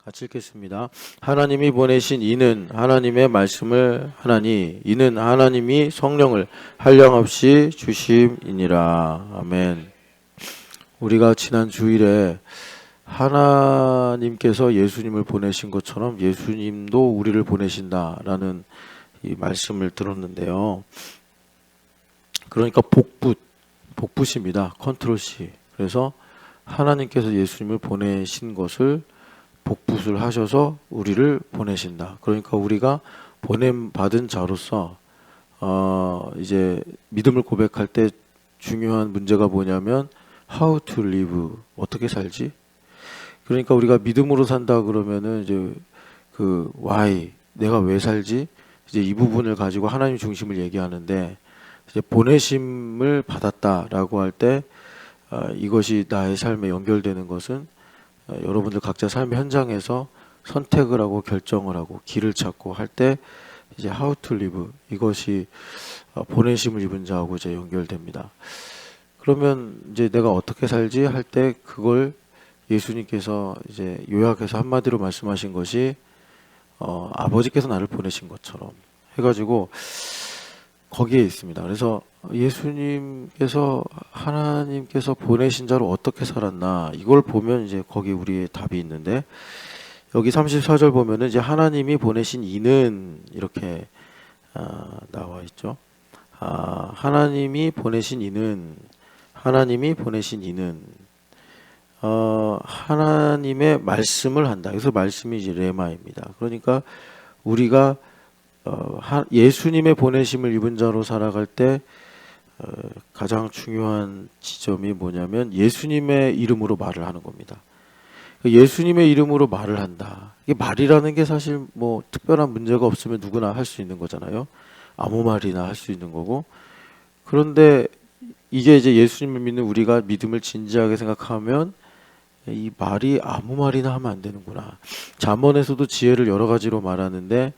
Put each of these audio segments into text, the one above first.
같이 읽겠습니다. 하나님이 보내신 이는 하나님의 말씀을 하나니 이는 하나님이 성령을 한량없이 주심이니라. 아멘. 우리가 지난 주일에 하나님께서 예수님을 보내신 것처럼 예수님도 우리를 보내신다라는 이 말씀을 들었는데요. 그러니까 복붙입니다. 컨트롤 C. 그래서 하나님께서 예수님을 보내신 것을 복붙을 하셔서 우리를 보내신다. 그러니까 우리가 보냄받은 자로서 이제 믿음을 고백할 때 중요한 문제가 뭐냐면 how to live, 어떻게 살지? 그러니까 우리가 믿음으로 산다 그러면은 이제 그 why, 내가 왜 살지? 이제 이 부분을 가지고 하나님 중심을 얘기하는데, 이제 보내심을 받았다라고 할 때 이것이 나의 삶에 연결되는 것은 여러분들 각자 삶의 현장에서 선택을 하고 결정을 하고 길을 찾고 할 때 이제 how to live, 이것이 보내심을 입은 자하고 이제 연결됩니다. 그러면 이제 내가 어떻게 살지 할 때 그걸 예수님께서 이제 요약해서 한마디로 말씀하신 것이 아버지께서 나를 보내신 것처럼 해가지고 거기에 있습니다. 그래서 예수님께서 하나님께서 보내신 자로 어떻게 살았나, 이걸 보면 이제 거기 우리의 답이 있는데, 여기 34절 보면은 이제 하나님이 보내신 이는 이렇게 나와 있죠. 하나님이 보내신 이는 하나님의 말씀을 한다. 그래서 말씀이 이제 레마입니다. 그러니까 우리가 예수님의 보내심을 입은 자로 살아갈 때 가장 중요한 지점이 뭐냐면 예수님의 이름으로 말을 하는 겁니다. 예수님의 이름으로 말을 한다. 이게 말이라는 게 사실 뭐 특별한 문제가 없으면 누구나 할 수 있는 거잖아요. 아무 말이나 할 수 있는 거고. 그런데 이게 이제 예수님을 믿는 우리가 믿음을 진지하게 생각하면 이 말이 아무 말이나 하면 안 되는구나. 잠언에서도 지혜를 여러 가지로 말하는데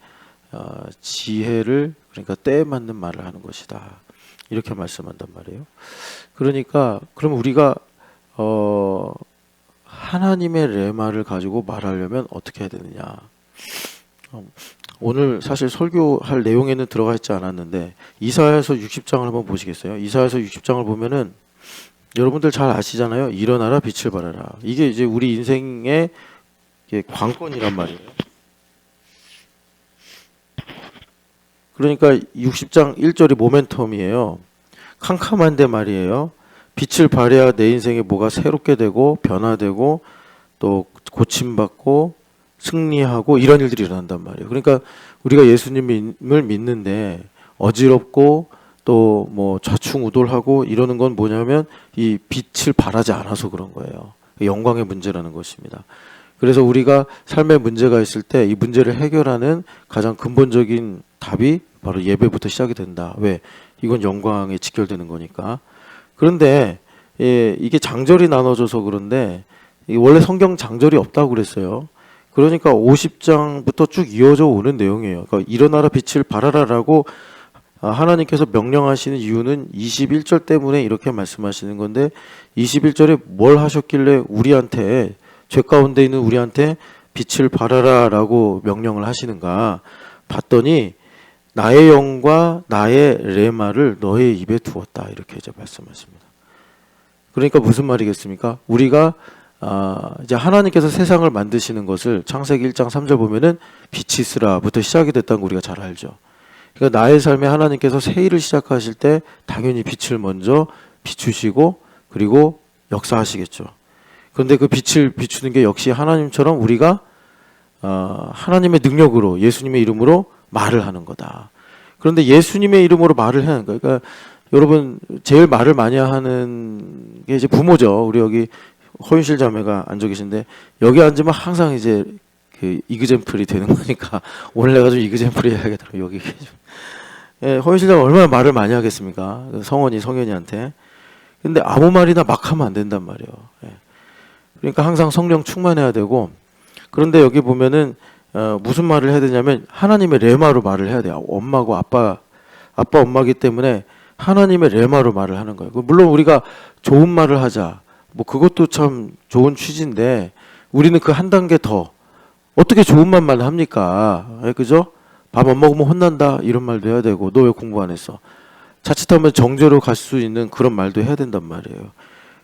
지혜를, 그러니까 때에 맞는 말을 하는 것이다, 이렇게 말씀한단 말이에요. 그러니까 그럼 우리가 하나님의 레마를 가지고 말하려면 어떻게 해야 되느냐. 오늘 사실 설교할 내용에는 들어가 있지 않았는데 이사야서 60장을 한번 보시겠어요? 이사야서 60장을 보면은 여러분들 잘 아시잖아요. 일어나라, 빛을 발하라. 이게 이제 우리 인생의 관건이란 말이에요. 그러니까 60장 1절이 모멘텀이에요. 캄캄한데 말이에요. 빛을 발해야 내 인생에 뭐가 새롭게 되고 변화되고 또 고침받고 승리하고 이런 일들이 일어난단 말이에요. 그러니까 우리가 예수님을 믿는데 어지럽고 또 뭐 좌충우돌하고 이러는 건 뭐냐면 이 빛을 발하지 않아서 그런 거예요. 영광의 문제라는 것입니다. 그래서 우리가 삶에 문제가 있을 때 이 문제를 해결하는 가장 근본적인 답이 바로 예배부터 시작이 된다. 왜? 이건 영광에 직결되는 거니까. 그런데 이게 장절이 나눠져서 그런데 원래 성경 장절이 없다고 그랬어요. 그러니까 50장부터 쭉 이어져 오는 내용이에요. 그러니까 일어나라, 빛을 발하라라고 하나님께서 명령하시는 이유는 21절 때문에 이렇게 말씀하시는 건데, 21절에 뭘 하셨길래 우리한테, 죄 가운데 있는 우리한테 빛을 발하라라고 명령을 하시는가 봤더니 나의 영과 나의 레마를 너의 입에 두었다, 이렇게 이제 말씀하십니다. 그러니까 무슨 말이겠습니까? 우리가 이제 하나님께서 세상을 만드시는 것을 창세기 1장 3절 보면은 빛이 있으라부터 시작이 됐다는 거 우리가 잘 알죠. 그러니까 나의 삶에 하나님께서 새 일을 시작하실 때 당연히 빛을 먼저 비추시고 그리고 역사하시겠죠. 그런데 그 빛을 비추는 게 역시 하나님처럼 우리가 하나님의 능력으로 예수님의 이름으로 말을 하는 거다. 그런데 예수님의 이름으로 말을 하는 거예요. 그러니까 여러분 제일 말을 많이 하는 게 이제 부모죠. 우리 여기 허윤실 자매가 앉아 계신데 여기 앉으면 항상 이제 그 이그젠플이 되는 거니까 오늘 내가 좀 이그젠플이 해야겠더라고요. 여기 예, 허윤실 자매 얼마나 말을 많이 하겠습니까? 성현이한테. 근데 아무 말이나 막 하면 안 된단 말이에요. 예. 그러니까 항상 성령 충만해야 되고, 그런데 여기 보면은 무슨 말을 해야 되냐면 하나님의 레마로 말을 해야 돼요. 엄마고 아빠 엄마기 때문에 하나님의 레마로 말을 하는 거예요. 물론 우리가 좋은 말을 하자, 뭐 그것도 참 좋은 취지인데 우리는 그 한 단계 더 어떻게 좋은 말만 합니까? 그죠? 밥 안 먹으면 혼난다 이런 말도 해야 되고 너 왜 공부 안 했어? 자칫하면 정죄로 갈 수 있는 그런 말도 해야 된단 말이에요.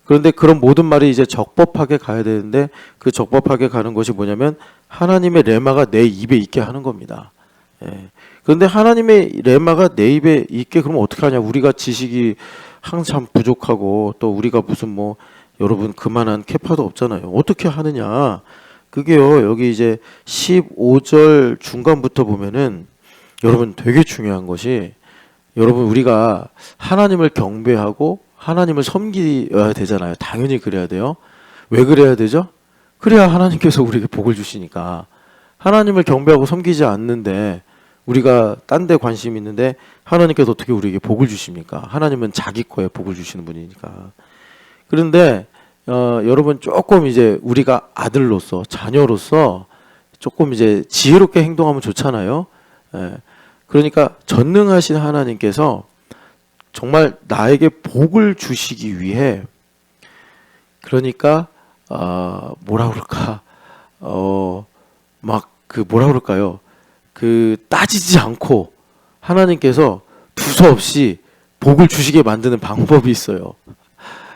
그런데 그런 모든 말이 이제 적법하게 가야 되는데 그 적법하게 가는 것이 뭐냐면 하나님의 레마가 내 입에 있게 하는 겁니다. 예. 그런데 하나님의 레마가 내 입에 있게 그러면 어떻게 하냐? 우리가 지식이 항상 부족하고 또 우리가 무슨 뭐 여러분 그만한 캐파도 없잖아요. 어떻게 하느냐? 그게요. 여기 이제 15절 중간부터 보면은 여러분 되게 중요한 것이 여러분 우리가 하나님을 경배하고 하나님을 섬겨야 되잖아요. 당연히 그래야 돼요. 왜 그래야 되죠? 그래야 하나님께서 우리에게 복을 주시니까. 하나님을 경배하고 섬기지 않는데 우리가 딴 데 관심이 있는데 하나님께서 어떻게 우리에게 복을 주십니까? 하나님은 자기 거에 복을 주시는 분이니까. 그런데 여러분 조금 이제 우리가 아들로서 자녀로서 조금 이제 지혜롭게 행동하면 좋잖아요. 예. 그러니까 전능하신 하나님께서 정말 나에게 복을 주시기 위해 그러니까 뭐라 그럴까 막 그 뭐라 그럴까요? 그 따지지 않고 하나님께서 두서없이 복을 주시게 만드는 방법이 있어요.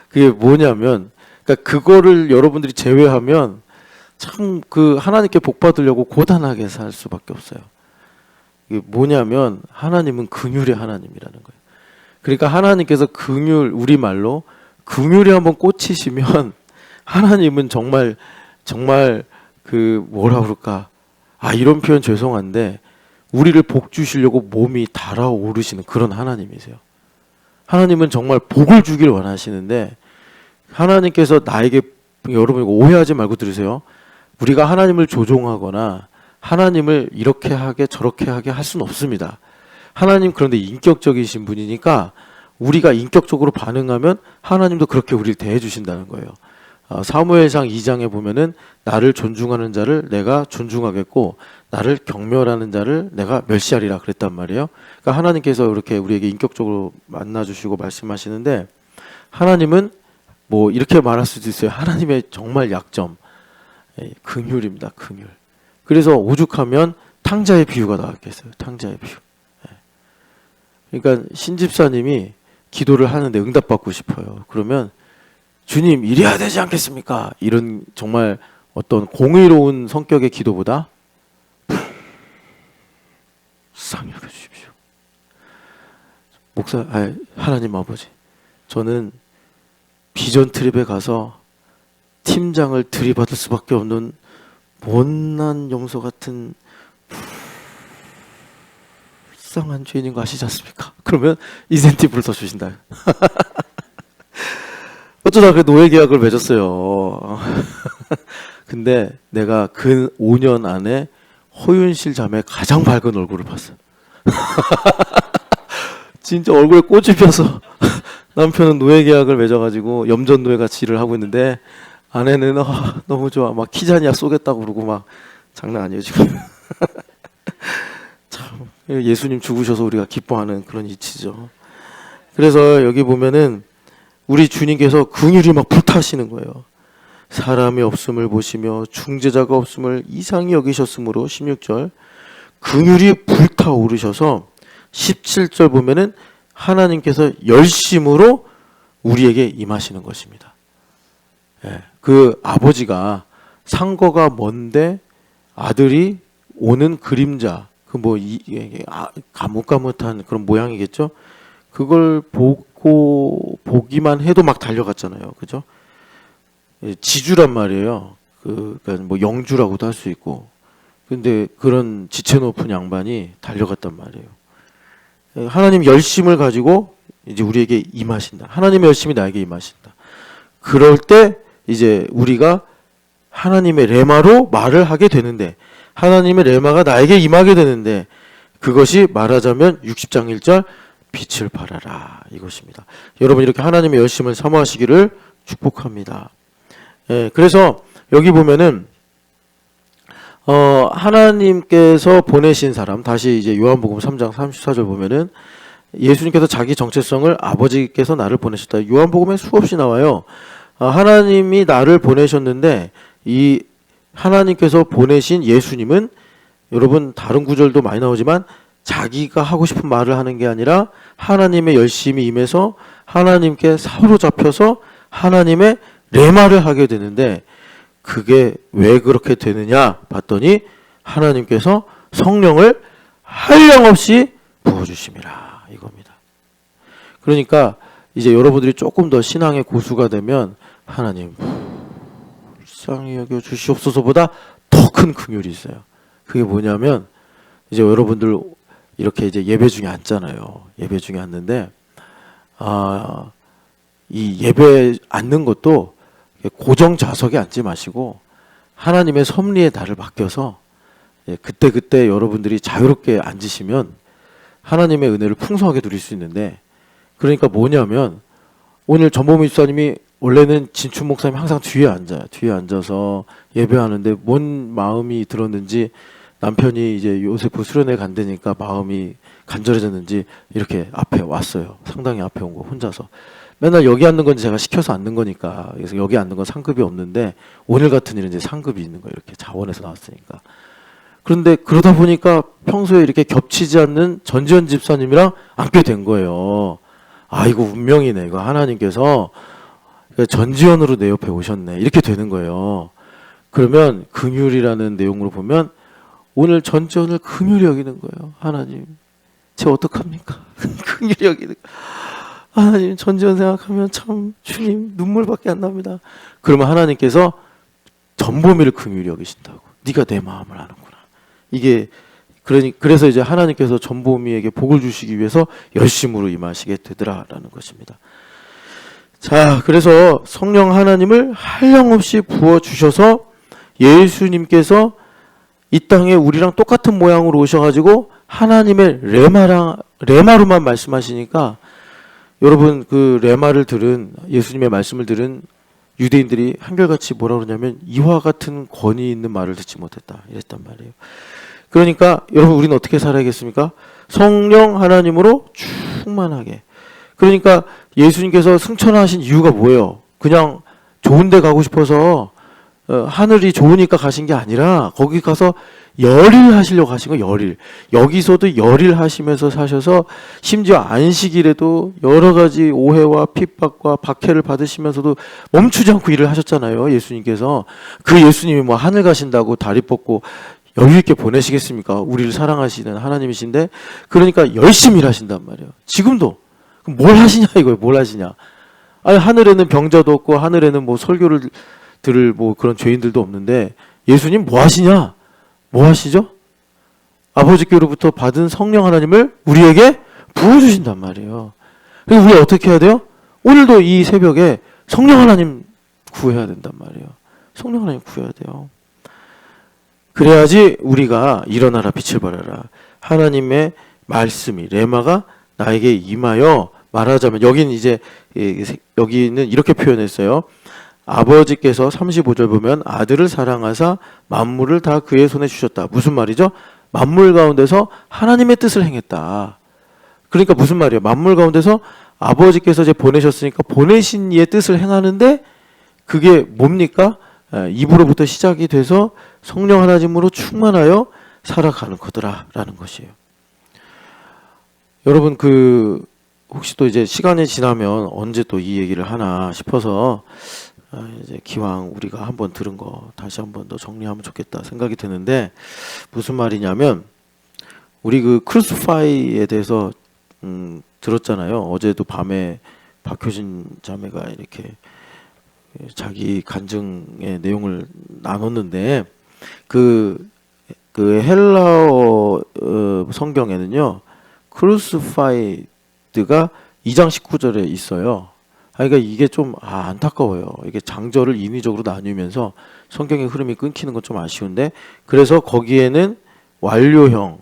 그게 뭐냐면 그러니까 그거를 여러분들이 제외하면 참 그 하나님께 복 받으려고 고단하게 살 수밖에 없어요. 이게 뭐냐면 하나님은 긍휼의 하나님이라는 거예요. 그러니까 하나님께서 긍휼 우리말로 긍휼이 한번 꽂히시면 하나님은 정말 그 뭐라 그럴까 이런 표현 죄송한데 우리를 복 주시려고 몸이 달아오르시는 그런 하나님이세요. 하나님은 정말 복을 주길 원하시는데 하나님께서 나에게 여러분 이거 오해하지 말고 들으세요. 우리가 하나님을 조종하거나 하나님을 이렇게 하게 저렇게 하게 할 수는 없습니다. 하나님 그런데 인격적이신 분이니까 우리가 인격적으로 반응하면 하나님도 그렇게 우리를 대해 주신다는 거예요. 사무엘상 2장에 보면은 나를 존중하는 자를 내가 존중하겠고 나를 경멸하는 자를 내가 멸시하리라 그랬단 말이에요. 그러니까 하나님께서 이렇게 우리에게 인격적으로 만나주시고 말씀하시는데 하나님은 뭐 이렇게 말할 수도 있어요. 하나님의 정말 약점 긍휼입니다. 긍휼. 그래서 오죽하면 탕자의 비유가 나왔겠어요. 탕자의 비유. 그러니까 신집사님이 기도를 하는데 응답받고 싶어요. 그러면 주님 이래야 되지 않겠습니까? 이런 정말 어떤 공의로운 성격의 기도보다 쌍욕해 주십시오. 목사, 하나님 아버지, 저는 비전 트립에 가서 팀장을 들이받을 수밖에 없는 못난 염소 같은 불쌍한 죄인인 거 아시지 않습니까? 그러면 인센티브를 더 주신다. 어쩌다 그 노예 계약을 맺었어요. 근데 내가 그 5년 안에 허윤실 자매 가장 밝은 얼굴을 봤어요. 진짜 얼굴에 꽃이 펴서 남편은 노예 계약을 맺어가지고 염전 노예 같이 일을 하고 있는데 아내는 너무 좋아 막 키자니아 쏘겠다고 그러고 막 장난 아니에요 지금. 참 예수님 죽으셔서 우리가 기뻐하는 그런 이치죠. 그래서 여기 보면은 우리 주님께서 긍휼이 막 불타시는 거예요. 사람이 없음을 보시며 중재자가 없음을 이상히 여기셨으므로 16절 긍휼이 불타오르셔서 17절 보면은 하나님께서 열심으로 우리에게 임하시는 것입니다. 그 아버지가 상거가 먼데 아들이 오는 그림자 그 뭐 가뭇가뭇한 그런 모양이겠죠. 그걸 보기만 해도 막 달려갔잖아요. 그죠? 지주란 말이에요. 그러니까 뭐 영주라고도 할 수 있고. 근데 그런 지체 높은 양반이 달려갔단 말이에요. 하나님 열심을 가지고 이제 우리에게 임하신다. 하나님의 열심이 나에게 임하신다. 그럴 때 이제 우리가 하나님의 레마로 말을 하게 되는데 하나님의 레마가 나에게 임하게 되는데 그것이 말하자면 60장 1절 빛을 발하라 이것입니다. 여러분 이렇게 하나님의 열심을 사모하시기를 축복합니다. 그래서 여기 보면은 하나님께서 보내신 사람 다시 이제 요한복음 3장 34절 보면은 예수님께서 자기 정체성을 아버지께서 나를 보내셨다. 요한복음에 수없이 나와요. 하나님이 나를 보내셨는데 이 하나님께서 보내신 예수님은 여러분 다른 구절도 많이 나오지만 자기가 하고 싶은 말을 하는 게 아니라 하나님의 열심히 임해서 하나님께 사로잡혀서 하나님의 레마를 하게 되는데 그게 왜 그렇게 되느냐 봤더니 하나님께서 성령을 한량없이 부어주심이라 이겁니다. 그러니까 이제 여러분들이 조금 더 신앙의 고수가 되면 하나님 불쌍히 여겨 주시옵소서보다 더 큰 긍휼이 있어요. 그게 뭐냐면 이제 여러분들 이렇게 이제 예배 중에 앉잖아요. 예배 중에 앉는데 이 예배 앉는 것도 고정 좌석에 앉지 마시고 하나님의 섭리에 나를 맡겨서 그때 여러분들이 자유롭게 앉으시면 하나님의 은혜를 풍성하게 누릴 수 있는데 그러니까 뭐냐면 오늘 전보미 집사님이 원래는 진춘 목사님 항상 뒤에 앉아요. 뒤에 앉아서 예배하는데 뭔 마음이 들었는지 남편이 이제 요세프 수련회 간다니까 마음이 간절해졌는지 이렇게 앞에 왔어요. 상당히 앞에 온 거 혼자서. 맨날 여기 앉는 건 제가 시켜서 앉는 거니까 그래서 여기 앉는 건 상급이 없는데 오늘 같은 일은 이제 상급이 있는 거예요. 이렇게 자원에서 나왔으니까. 그런데 그러다 보니까 평소에 이렇게 겹치지 않는 전지현 집사님이랑 앉게 된 거예요. 아 이거 운명이네. 이거 하나님께서 전지현으로 내 옆에 오셨네. 이렇게 되는 거예요. 그러면 긍휼이라는 내용으로 보면 오늘 전지현을 긍휼히 여기는 거예요. 하나님 쟤 어떡합니까? 긍휼히 여기는 하나님 전지현 생각하면 참 주님 눈물밖에 안 납니다. 그러면 하나님께서 전보미를 긍휼히 여기신다고. 네가 내 마음을 아는구나. 이게 그래서 이제 하나님께서 전보미에게 복을 주시기 위해서 열심으로 임하시게 되더라라는 것입니다. 자, 그래서 성령 하나님을 한량없이 부어 주셔서 예수님께서 이 땅에 우리랑 똑같은 모양으로 오셔가지고 하나님의 레마로만 말씀하시니까 여러분 그 레마를 들은 예수님의 말씀을 들은 유대인들이 한결같이 뭐라 그러냐면 이와 같은 권위 있는 말을 듣지 못했다 이랬단 말이에요. 그러니까 여러분 우리는 어떻게 살아야겠습니까? 성령 하나님으로 충만하게. 그러니까 예수님께서 승천하신 이유가 뭐예요? 그냥 좋은 데 가고 싶어서 하늘이 좋으니까 가신 게 아니라 거기 가서 열일 하시려고 하신 거예요. 열일. 여기서도 열일 하시면서 사셔서 심지어 안식일에도 여러 가지 오해와 핍박과 박해를 받으시면서도 멈추지 않고 일을 하셨잖아요. 예수님께서. 그 예수님이 뭐 하늘 가신다고 다리 뻗고 여유 있게 보내시겠습니까? 우리를 사랑하시는 하나님이신데 그러니까 열심히 일하신단 말이에요. 지금도. 그럼 뭘 하시냐 이거예요. 뭘 하시냐. 아니 하늘에는 병자도 없고 하늘에는 뭐 설교를 들을 뭐 그런 죄인들도 없는데 예수님 뭐 하시냐? 뭐 하시죠? 아버지께로부터 받은 성령 하나님을 우리에게 부어주신단 말이에요. 그래서 우리 어떻게 해야 돼요? 오늘도 이 새벽에 성령 하나님 구해야 된단 말이에요. 성령 하나님 구해야 돼요. 그래야지 우리가 일어나라 빛을 발하라. 하나님의 말씀이 레마가 나에게 임하여 말하자면 여기는 이렇게 표현했어요. 아버지께서 35절 보면 아들을 사랑하사 만물을 다 그의 손에 주셨다. 무슨 말이죠? 만물 가운데서 하나님의 뜻을 행했다. 그러니까 무슨 말이에요? 만물 가운데서 아버지께서 이제 보내셨으니까 보내신 이의 뜻을 행하는데 그게 뭡니까? 입으로부터 시작이 돼서 성령 하나님으로 충만하여 살아가는 거더라라는 것이에요. 여러분 혹시 또 이제 시간이 지나면 언제 또 이 얘기를 하나 싶어서 이제 기왕 우리가 한번 들은 거 다시 한번 더 정리하면 좋겠다 생각이 드는데 무슨 말이냐면 우리 그 크루시파이에 대해서 들었잖아요. 어제도 밤에 박효진 자매가 이렇게 자기 간증의 내용을 나눴는데 그 헬라어 성경에는요 크루시파이드가 2장 19절에 있어요. 그러니까 이게 좀 안타까워요. 이게 장절을 인위적으로 나누면서 성경의 흐름이 끊기는 건 좀 아쉬운데 그래서 거기에는 완료형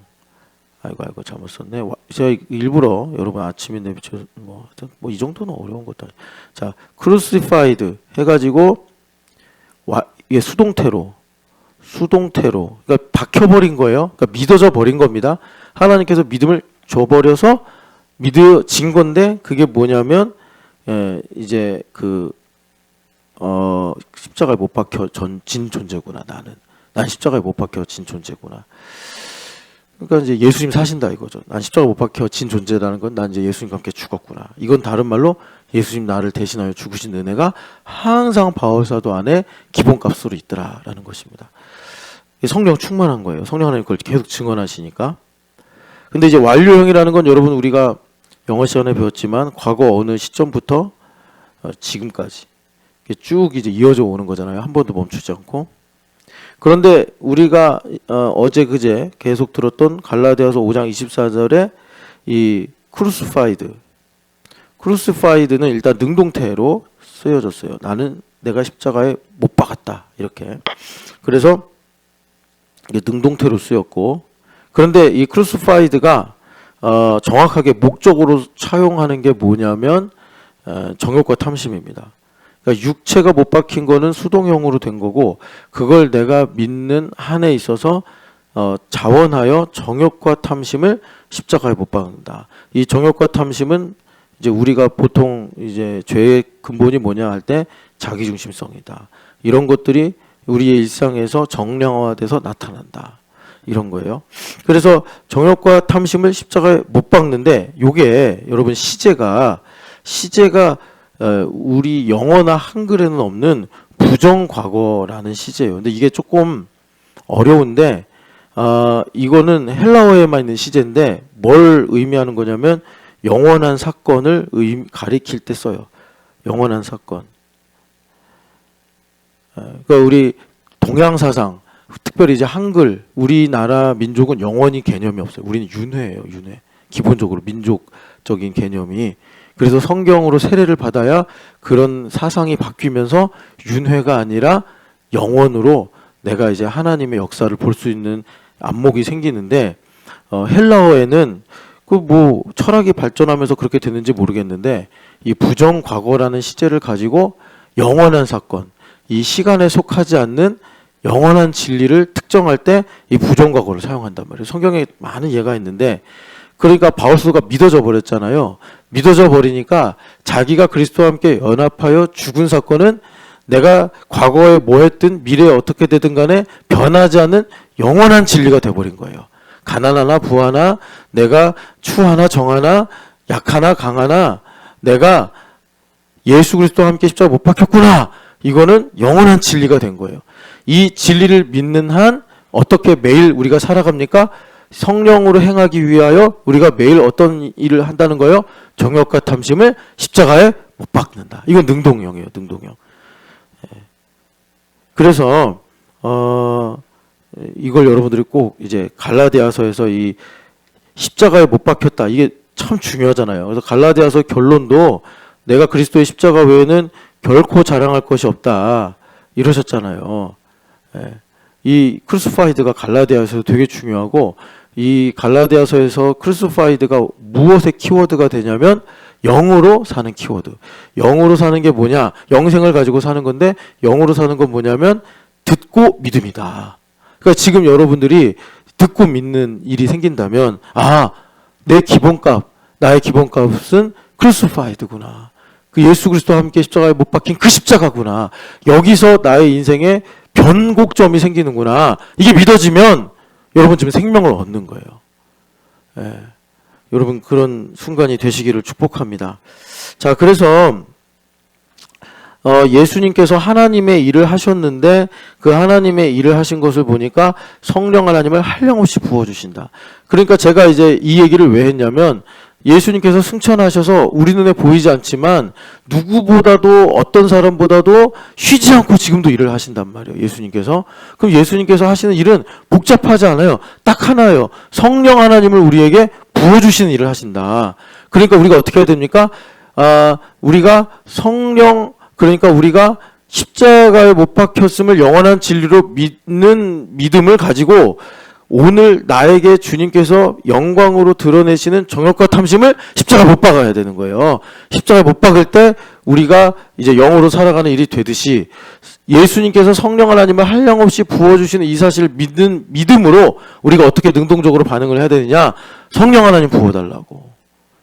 아이고 잘못 썼네. 제가 일부러 여러분 아침인데 뭐 이 정도는 어려운 것도 아니에요. 자, crucified 해가지고 이게 수동태로 그러니까 박혀버린 거예요. 그러니까 믿어져 버린 겁니다. 하나님께서 믿음을 줘버려서 믿어진 건데 그게 뭐냐면 이제 십자가에 못 박혀 진 존재구나. 난 십자가에 못 박혀 진 존재구나. 그러니까 이제 예수님 사신다 이거죠. 난 십자가에 못 박혀 진 존재라는 건 난 이제 예수님과 함께 죽었구나. 이건 다른 말로 예수님 나를 대신하여 죽으신 은혜가 항상 바울사도 안에 기본값으로 있더라라는 것입니다. 성령 충만한 거예요. 성령 하나님 그걸 계속 증언하시니까. 근데 이제 완료형이라는 건 여러분 우리가 영어 시간에 배웠지만 과거 어느 시점부터 지금까지 쭉 이제 이어져 오는 거잖아요. 한 번도 멈추지 않고. 그런데 우리가 어제 그제 계속 들었던 갈라디아서 5장 24절에 이 크루시파이드는 일단 능동태로 쓰여졌어요. 나는 내가 십자가에 못 박았다 이렇게. 그래서 이게 능동태로 쓰였고, 그런데 이 크루시파이드가 정확하게 목적으로 차용하는 게 뭐냐면 정욕과 탐심입니다. 그러니까 육체가 못 박힌 거는 수동형으로 된 거고, 그걸 내가 믿는 한에 있어서 자원하여 정욕과 탐심을 십자가에 못 박는다. 이 정욕과 탐심은 이제 우리가 보통 이제 죄의 근본이 뭐냐 할 때 자기중심성이다. 이런 것들이 우리의 일상에서 정량화돼서 나타난다. 이런 거예요. 그래서 정욕과 탐심을 십자가에 못 박는데, 요게 여러분 시제가 우리 영어나 한글에는 없는 부정과거라는 시제예요. 근데 이게 조금 어려운데 이거는 헬라어에만 있는 시제인데 뭘 의미하는 거냐면 영원한 사건을 가리킬 때 써요. 영원한 사건. 그러니까 우리 동양 사상, 특별히 이제 한글, 우리나라 민족은 영원히 개념이 없어요. 우리는 윤회예요, 윤회. 기본적으로 민족적인 개념이. 그래서 성경으로 세례를 받아야 그런 사상이 바뀌면서 윤회가 아니라 영원으로 내가 이제 하나님의 역사를 볼 수 있는 안목이 생기는데, 헬라어에는 그 뭐 철학이 발전하면서 그렇게 됐는지 모르겠는데, 이 부정과거라는 시제를 가지고 영원한 사건, 이 시간에 속하지 않는 영원한 진리를 특정할 때 이 부정과거를 사용한단 말이에요. 성경에 많은 예가 있는데, 그러니까 바울서가 믿어져 버렸잖아요. 믿어져 버리니까 자기가 그리스도와 함께 연합하여 죽은 사건은 내가 과거에 뭐 했든 미래에 어떻게 되든 간에 변하지 않는 영원한 진리가 돼버린 거예요. 가난하나 부하나, 내가 추하나 정하나, 약하나 강하나, 내가 예수 그리스도와 함께 십자가 못 박혔구나. 이거는 영원한 진리가 된 거예요. 이 진리를 믿는 한 어떻게 매일 우리가 살아갑니까? 성령으로 행하기 위하여 우리가 매일 어떤 일을 한다는 거예요? 정욕과 탐심을 십자가에 못 박는다. 이건 능동형이에요. 능동형. 그래서 이걸 여러분들이 꼭 이제 갈라디아서에서 이 십자가에 못 박혔다. 이게 참 중요하잖아요. 그래서 갈라디아서 결론도 내가 그리스도의 십자가 외에는 결코 자랑할 것이 없다. 이러셨잖아요. 이 크루시파이드가 갈라디아서에서 되게 중요하고, 이 갈라디아서에서 크루시파이드가 무엇의 키워드가 되냐면 영으로 사는 키워드. 영으로 사는 게 뭐냐? 영생을 가지고 사는 건데, 영으로 사는 건 뭐냐면 듣고 믿음이다. 그러니까 지금 여러분들이 듣고 믿는 일이 생긴다면, 내 기본값, 나의 기본값은 크루시파이드구나. 그 예수 그리스도와 함께 십자가에 못 박힌 그 십자가구나. 여기서 나의 인생에 변곡점이 생기는구나. 이게 믿어지면 여러분 지금 생명을 얻는 거예요. 여러분 그런 순간이 되시기를 축복합니다. 자, 그래서 예수님께서 하나님의 일을 하셨는데 그 하나님의 일을 하신 것을 보니까 성령 하나님을 한량없이 부어주신다. 그러니까 제가 이제 이 얘기를 왜 했냐면, 예수님께서 승천하셔서 우리 눈에 보이지 않지만 누구보다도 어떤 사람보다도 쉬지 않고 지금도 일을 하신단 말이에요. 예수님께서. 그럼 예수님께서 하시는 일은 복잡하지 않아요. 딱 하나예요. 성령 하나님을 우리에게 부어주시는 일을 하신다. 그러니까 우리가 어떻게 해야 됩니까? 우리가 성령, 그러니까 우리가 십자가에 못 박혔음을 영원한 진리로 믿는 믿음을 가지고 오늘 나에게 주님께서 영광으로 드러내시는 정욕과 탐심을 십자가 못 박아야 되는 거예요. 십자가 못 박을 때 우리가 이제 영으로 살아가는 일이 되듯이, 예수님께서 성령 하나님을 한량없이 부어주시는 이 사실을 믿는 믿음으로 우리가 어떻게 능동적으로 반응을 해야 되느냐? 성령 하나님 부어달라고.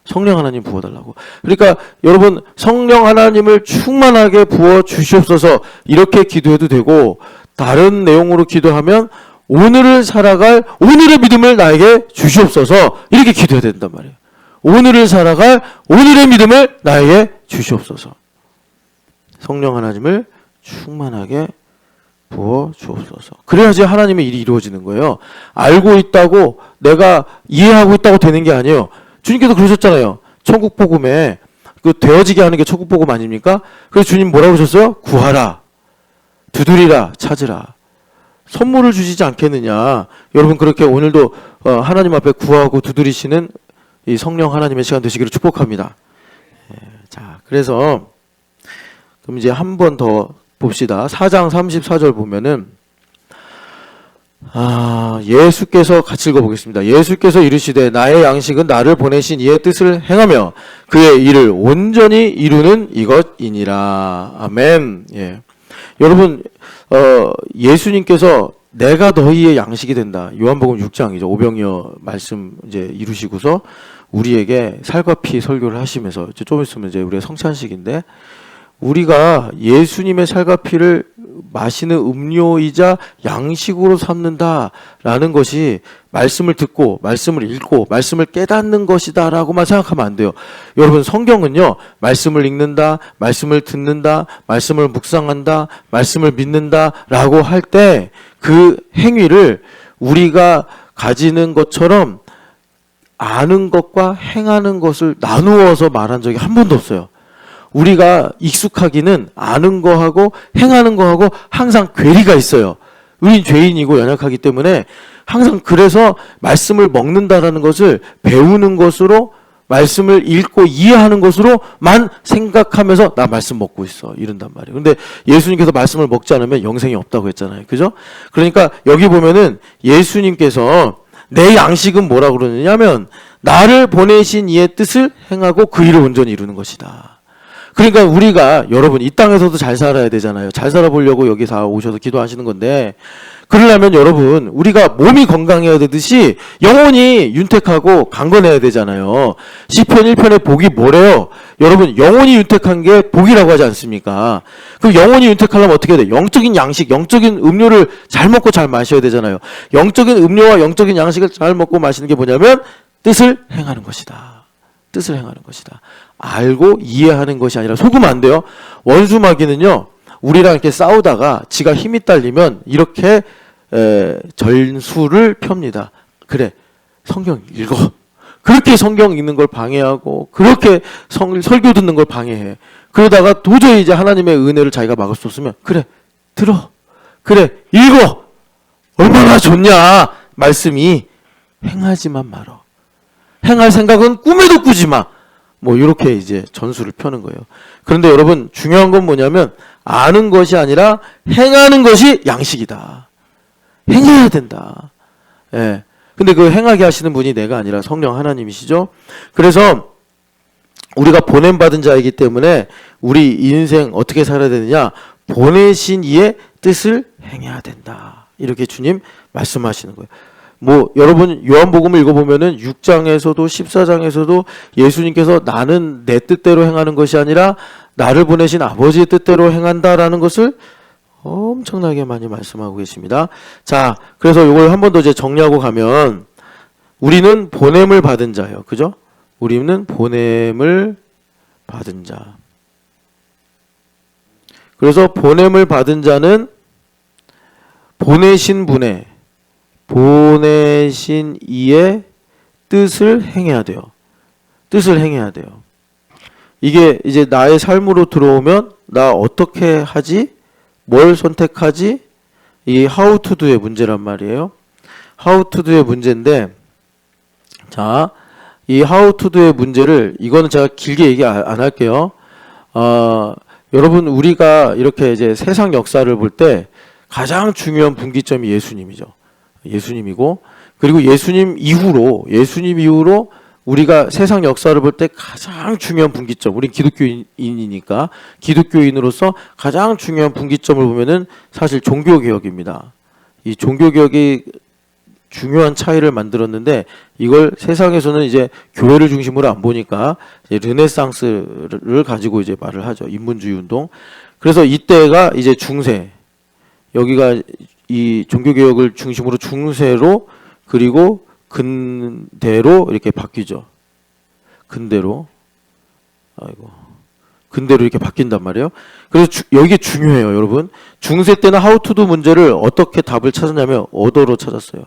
성령 하나님 부어달라고. 그러니까 여러분 성령 하나님을 충만하게 부어 주시옵소서 이렇게 기도해도 되고, 다른 내용으로 기도하면 오늘을 살아갈 오늘의 믿음을 나에게 주시옵소서 이렇게 기도해야 된단 말이에요. 오늘을 살아갈 오늘의 믿음을 나에게 주시옵소서. 성령 하나님을 충만하게 부어 주옵소서. 그래야지 하나님의 일이 이루어지는 거예요. 알고 있다고 내가 이해하고 있다고 되는 게 아니에요. 주님께서 그러셨잖아요. 천국 복음에 그 되어지게 하는 게 천국 복음 아닙니까? 그래서 주님 뭐라고 하셨어요? 구하라, 두드리라, 찾으라. 선물을 주시지 않겠느냐. 여러분 그렇게 오늘도 하나님 앞에 구하고 두드리시는 이 성령 하나님의 시간 되시기를 축복합니다. 자, 그래서 그럼 이제 한 번 더 봅시다. 4장 34절 보면은 예수께서 같이 읽어보겠습니다. 예수께서 이르시되 나의 양식은 나를 보내신 이의 뜻을 행하며 그의 일을 온전히 이루는 이것이니라. 아멘. 예. 여러분 예수님께서 내가 너희의 양식이 된다. 요한복음 6장이죠. 오병이어 말씀 이제 이루시고서 우리에게 살과 피 설교를 하시면서 이제 좀 있으면 이제 우리의 성찬식인데, 우리가 예수님의 살과 피를 마시는 음료이자 양식으로 삼는다라는 것이 말씀을 듣고 말씀을 읽고 말씀을 깨닫는 것이다라고만 생각하면 안 돼요. 여러분 성경은요, 말씀을 읽는다, 말씀을 듣는다, 말씀을 묵상한다, 말씀을 믿는다라고 할 때 그 행위를 우리가 가지는 것처럼 아는 것과 행하는 것을 나누어서 말한 적이 한 번도 없어요. 우리가 익숙하기는 아는 거하고 행하는 거하고 항상 괴리가 있어요. 우린 죄인이고 연약하기 때문에 항상, 그래서 말씀을 먹는다라는 것을 배우는 것으로, 말씀을 읽고 이해하는 것으로만 생각하면서 나 말씀 먹고 있어 이런단 말이에요. 근데 예수님께서 말씀을 먹지 않으면 영생이 없다고 했잖아요. 그죠? 그러니까 여기 보면은 예수님께서 내 양식은 뭐라고 그러느냐면 나를 보내신 이의 뜻을 행하고 그 일을 온전히 이루는 것이다. 그러니까 우리가, 여러분 이 땅에서도 잘 살아야 되잖아요. 잘 살아보려고 여기 다 오셔서 기도하시는 건데, 그러려면 여러분 우리가 몸이 건강해야 되듯이 영혼이 윤택하고 강건해야 되잖아요. 시편 1편의 복이 뭐래요? 여러분 영혼이 윤택한 게 복이라고 하지 않습니까? 그럼 영혼이 윤택하려면 어떻게 해야 돼? 영적인 양식, 영적인 음료를 잘 먹고 잘 마셔야 되잖아요. 영적인 음료와 영적인 양식을 잘 먹고 마시는 게 뭐냐면 뜻을 행하는 것이다. 뜻을 행하는 것이다. 알고 이해하는 것이 아니라 속으면 안 돼요. 원수마귀는요, 우리랑 이렇게 싸우다가 지가 힘이 딸리면 이렇게 전술을 펴니다. 그래, 성경 읽어. 그렇게 성경 읽는 걸 방해하고 그렇게 설교 듣는 걸 방해해. 그러다가 도저히 이제 하나님의 은혜를 자기가 막을 수 없으면, 그래, 들어. 그래, 읽어. 얼마나 좋냐. 말씀이. 행하지만 말어. 행할 생각은 꿈에도 꾸지 마. 뭐 이렇게 이제 전술을 펴는 거예요. 그런데 여러분 중요한 건 뭐냐면 아는 것이 아니라 행하는 것이 양식이다. 행해야 된다. 예. 근데 그 행하게 하시는 분이 내가 아니라 성령 하나님이시죠. 그래서 우리가 보냄받은 자이기 때문에 우리 인생 어떻게 살아야 되느냐? 보내신 이의 뜻을 행해야 된다. 이렇게 주님 말씀하시는 거예요. 뭐 여러분 요한복음을 읽어보면은 6장에서도 14장에서도 예수님께서 나는 내 뜻대로 행하는 것이 아니라 나를 보내신 아버지의 뜻대로 행한다라는 것을 엄청나게 많이 말씀하고 계십니다. 자, 그래서 이걸 한 번 더 이제 정리하고 가면, 우리는 보냄을 받은 자예요. 그죠? 우리는 보냄을 받은 자. 그래서 보냄을 받은 자는 보내신 이의 뜻을 행해야 돼요. 뜻을 행해야 돼요. 이게 이제 나의 삶으로 들어오면 나 어떻게 하지? 뭘 선택하지? 이 how to do의 문제란 말이에요. how to do의 문제인데, 자, 이 how to do의 문제를, 이거는 제가 길게 얘기 안 할게요. 여러분 우리가 이렇게 이제 세상 역사를 볼 때 가장 중요한 분기점이 예수님이죠. 예수님이고, 그리고 예수님 이후로 우리가 세상 역사를 볼 때 가장 중요한 분기점, 우린 기독교인이니까 기독교인으로서 가장 중요한 분기점을 보면은 사실 종교개혁입니다. 이 종교개혁이 중요한 차이를 만들었는데 이걸 세상에서는 이제 교회를 중심으로 안 보니까 이제 르네상스를 가지고 이제 말을 하죠. 인문주의 운동. 그래서 이때가 이제 중세. 여기가 이 종교개혁을 중심으로 중세로 그리고 근대로 이렇게 바뀌죠. 근대로. 아이고. 근대로 이렇게 바뀐단 말이에요. 그래서 여기 중요해요, 여러분. 중세 때는 하우투두 문제를 어떻게 답을 찾았냐면 어도로 찾았어요.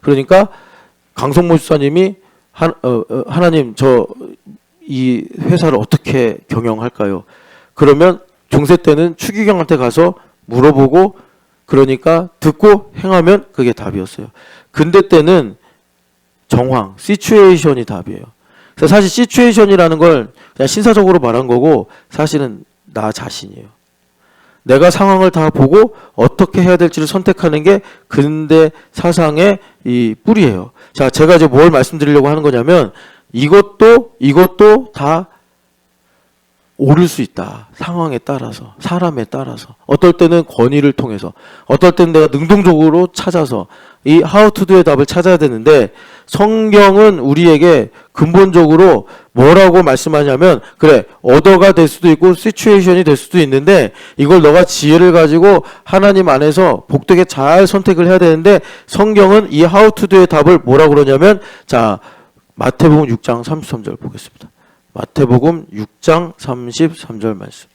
그러니까 강성모 집사님이 하나님 저 이 회사를 어떻게 경영할까요? 그러면 중세 때는 추기경한테 가서 물어보고 그러니까 듣고 행하면 그게 답이었어요. 근대 때는 정황, 시츄에이션이 답이에요. 그래서 사실 시츄에이션이라는 걸 그냥 신사적으로 말한 거고 사실은 나 자신이에요. 내가 상황을 다 보고 어떻게 해야 될지를 선택하는 게 근대 사상의 이 뿌리예요. 자, 제가 이제 뭘 말씀드리려고 하는 거냐면 이것도 다 오를 수 있다. 상황에 따라서, 사람에 따라서. 어떨 때는 권위를 통해서, 어떨 때는 내가 능동적으로 찾아서 이 how to do의 답을 찾아야 되는데 성경은 우리에게 근본적으로 뭐라고 말씀하냐면 그래, 오더가 될 수도 있고 시츄에이션이 될 수도 있는데 이걸 너가 지혜를 가지고 하나님 안에서 복되게 잘 선택을 해야 되는데 성경은 이 how to do의 답을 뭐라고 그러냐면 자, 마태복음 6장 33절 보겠습니다. 마태복음 6장 33절 말씀.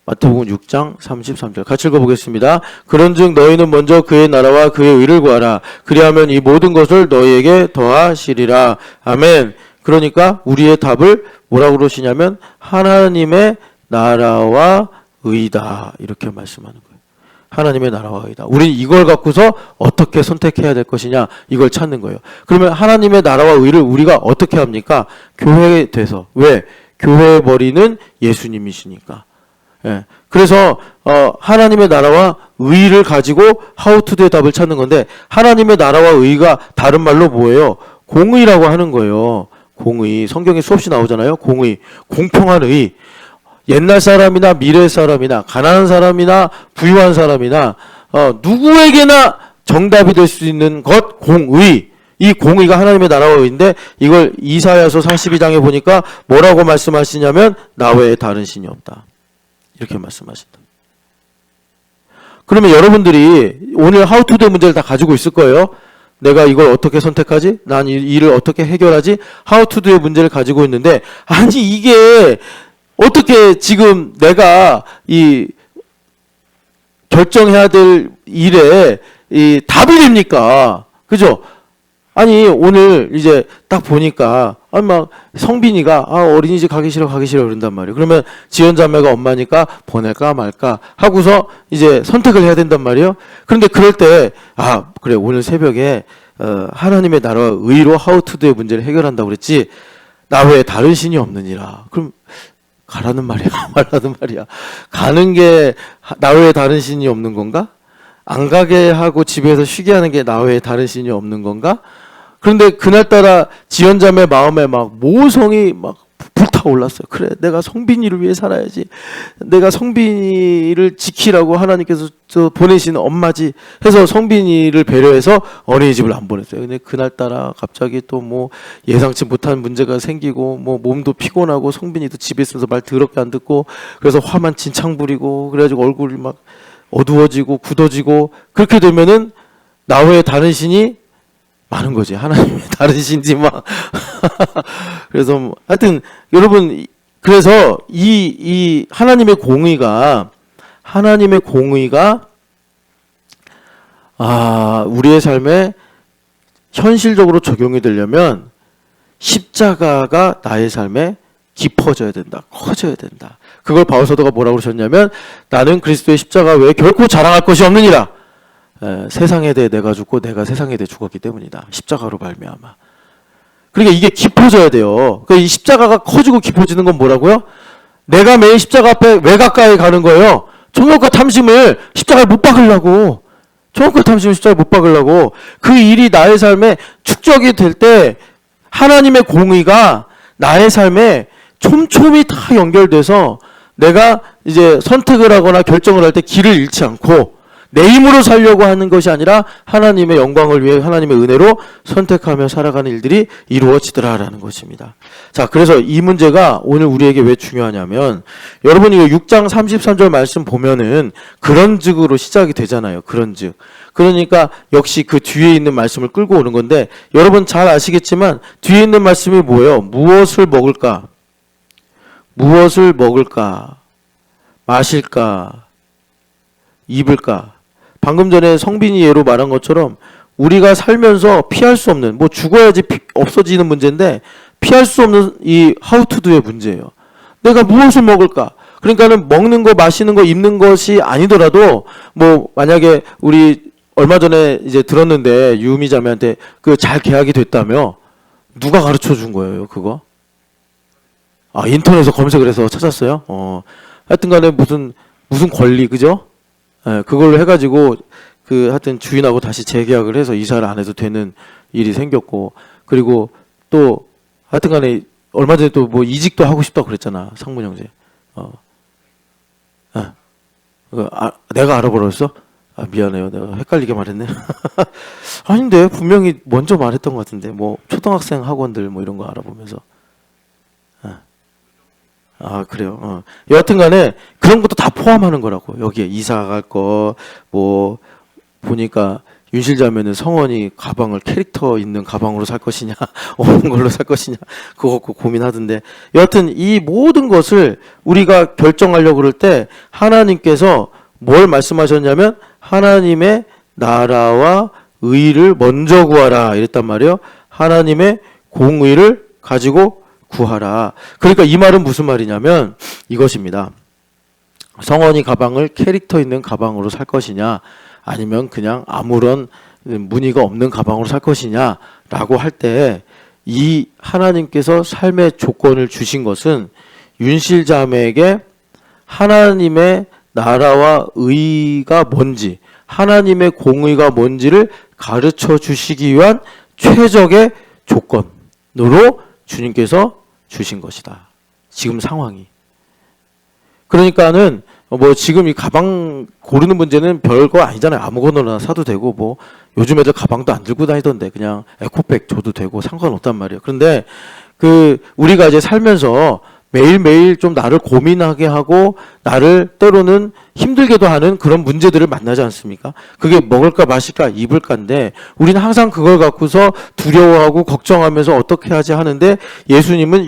마태복음 6장 33절 같이 읽어보겠습니다. 그런즉 너희는 먼저 그의 나라와 그의 의를 구하라. 그리하면 이 모든 것을 너희에게 더하시리라. 아멘. 그러니까 우리의 답을 뭐라고 그러시냐면 하나님의 나라와 의다 이렇게 말씀하는 거예요. 하나님의 나라와 의다. 우리 이걸 갖고서 어떻게 선택해야 될 것이냐 이걸 찾는 거예요. 그러면 하나님의 나라와 의를 우리가 어떻게 합니까? 교회에 돼서. 왜? 교회의 머리는 예수님이시니까. 예. 그래서 하나님의 나라와 의를 가지고 how to do의 답을 찾는 건데 하나님의 나라와 의가 다른 말로 뭐예요? 공의라고 하는 거예요. 공의. 성경에 수없이 나오잖아요. 공의. 공평한 의. 옛날 사람이나 미래 사람이나 가난한 사람이나 부유한 사람이나 누구에게나 정답이 될 수 있는 것 공의. 이 공의가 하나님의 나라와 의인데 이걸 이사야서 42장에 보니까 뭐라고 말씀하시냐면 나 외에 다른 신이 없다. 이렇게 말씀하신다. 그러면 여러분들이 오늘 how to do 문제를 다 가지고 있을 거예요. 내가 이걸 어떻게 선택하지? 난 이 일을 어떻게 해결하지? how to do의 문제를 가지고 있는데 아니 이게 어떻게 지금 내가 이 결정해야 될 일에 이 답이 됩니까? 그죠? 아니 오늘 이제 딱 보니까 막 성빈이가 어린이집 가기 싫어 그런단 말이에요. 그러면 지연자매가 엄마니까 보낼까 말까 하고서 이제 선택을 해야 된단 말이에요. 그런데 그럴 때 그래 오늘 새벽에 하나님의 나라와 의로 how to do의 문제를 해결한다고 그랬지 나 외에 다른 신이 없느니라. 그럼 가라는 말이야 말라는 말이야. 가는 게 나 외에 다른 신이 없는 건가? 안 가게 하고 집에서 쉬게 하는 게 나 외에 다른 신이 없는 건가? 그런데 그날따라 지연자매 마음에 막 모성이 막 불타올랐어요. 그래 내가 성빈이를 위해 살아야지. 내가 성빈이를 지키라고 하나님께서 보내신 엄마지 해서 성빈이를 배려해서 어린이집을 안 보냈어요. 근데 그날따라 갑자기 또 뭐 예상치 못한 문제가 생기고 뭐 몸도 피곤하고 성빈이도 집에 있으면서 말 더럽게 안 듣고 그래서 화만 진창 부리고 그래가지고 얼굴이 막 어두워지고 굳어지고 그렇게 되면은 나 외에 다른 신이 많은 거지. 하나님의 다른 신지 막. 그래서 하여튼 여러분 그래서 이 하나님의 공의가 우리의 삶에 현실적으로 적용이 되려면 십자가가 나의 삶에 깊어져야 된다. 커져야 된다. 그걸 바울 사도가 뭐라고 그러셨냐면 나는 그리스도의 십자가 외에 결코 자랑할 것이 없느니라. 세상에 대해 내가 죽고 내가 세상에 대해 죽었기 때문이다. 십자가로 말미암아. 그러니까 이게 깊어져야 돼요. 그러니까 이 십자가가 커지고 깊어지는 건 뭐라고요? 내가 매일 십자가 앞에 왜 가까이 가는 거예요? 정욕과 탐심을 십자가에 못 박으려고. 정욕과 탐심을 십자가에 못 박으려고. 그 일이 나의 삶에 축적이 될 때 하나님의 공의가 나의 삶에 촘촘히 다 연결돼서 내가 이제 선택을 하거나 결정을 할 때 길을 잃지 않고 내 힘으로 살려고 하는 것이 아니라 하나님의 영광을 위해 하나님의 은혜로 선택하며 살아가는 일들이 이루어지더라라는 것입니다. 자, 그래서 이 문제가 오늘 우리에게 왜 중요하냐면 여러분이 6장 33절 말씀 보면은 그런즉으로 시작이 되잖아요. 그런즉. 그러니까 역시 그 뒤에 있는 말씀을 끌고 오는 건데 여러분 잘 아시겠지만 뒤에 있는 말씀이 뭐예요? 무엇을 먹을까? 무엇을 먹을까? 마실까? 입을까? 방금 전에 성빈이 예로 말한 것처럼 우리가 살면서 피할 수 없는, 뭐 죽어야지 없어지는 문제인데 피할 수 없는 이 how to do의 문제예요. 내가 무엇을 먹을까? 그러니까는 먹는 거, 마시는 거, 입는 것이 아니더라도 뭐 만약에 우리 얼마 전에 이제 들었는데 유미 자매한테 그 잘 계약이 됐다며 누가 가르쳐 준 거예요, 그거? 아, 인터넷에서 검색을 해서 찾았어요? 하여튼 간에 무슨 권리, 그죠? 예, 그걸로 해가지고 그 하여튼 주인하고 다시 재계약을 해서 이사를 안 해도 되는 일이 생겼고, 그리고 또 하여튼 간에 얼마 전에 또 뭐 이직도 하고 싶다고 그랬잖아, 상문 형제. 내가 알아버렸어? 아, 미안해요. 내가 헷갈리게 말했네. 아닌데 분명히 먼저 말했던 것 같은데 뭐 초등학생 학원들 뭐 이런 거 알아보면서. 아, 그래요. 여하튼 간에 그런 것도 다 포함하는 거라고. 여기에 이사 갈 거, 뭐, 보니까 윤실자매는 성원이 가방을 캐릭터 있는 가방으로 살 것이냐, 없는 걸로 살 것이냐, 그거 고민하던데. 여하튼 이 모든 것을 우리가 결정하려고 그럴 때 하나님께서 뭘 말씀하셨냐면 하나님의 나라와 의를 먼저 구하라 이랬단 말이에요. 하나님의 공의를 가지고 구하라. 그러니까 이 말은 무슨 말이냐면 이것입니다. 성원이 가방을 캐릭터 있는 가방으로 살 것이냐 아니면 그냥 아무런 무늬가 없는 가방으로 살 것이냐 라고 할 때 이 하나님께서 삶의 조건을 주신 것은 윤실자매에게 하나님의 나라와 의가 뭔지, 하나님의 공의가 뭔지를 가르쳐 주시기 위한 최적의 조건으로 주님께서 주신 것이다. 지금 상황이. 그러니까는 뭐 지금 이 가방 고르는 문제는 별거 아니잖아요. 아무거나 사도 되고 뭐 요즘 애들 가방도 안 들고 다니던데 그냥 에코백 줘도 되고 상관없단 말이에요. 그런데 그 우리가 이제 살면서 매일매일 좀 나를 고민하게 하고 나를 때로는 힘들게도 하는 그런 문제들을 만나지 않습니까? 그게 먹을까 마실까 입을까인데 우리는 항상 그걸 갖고서 두려워하고 걱정하면서 어떻게 하지 하는데 예수님은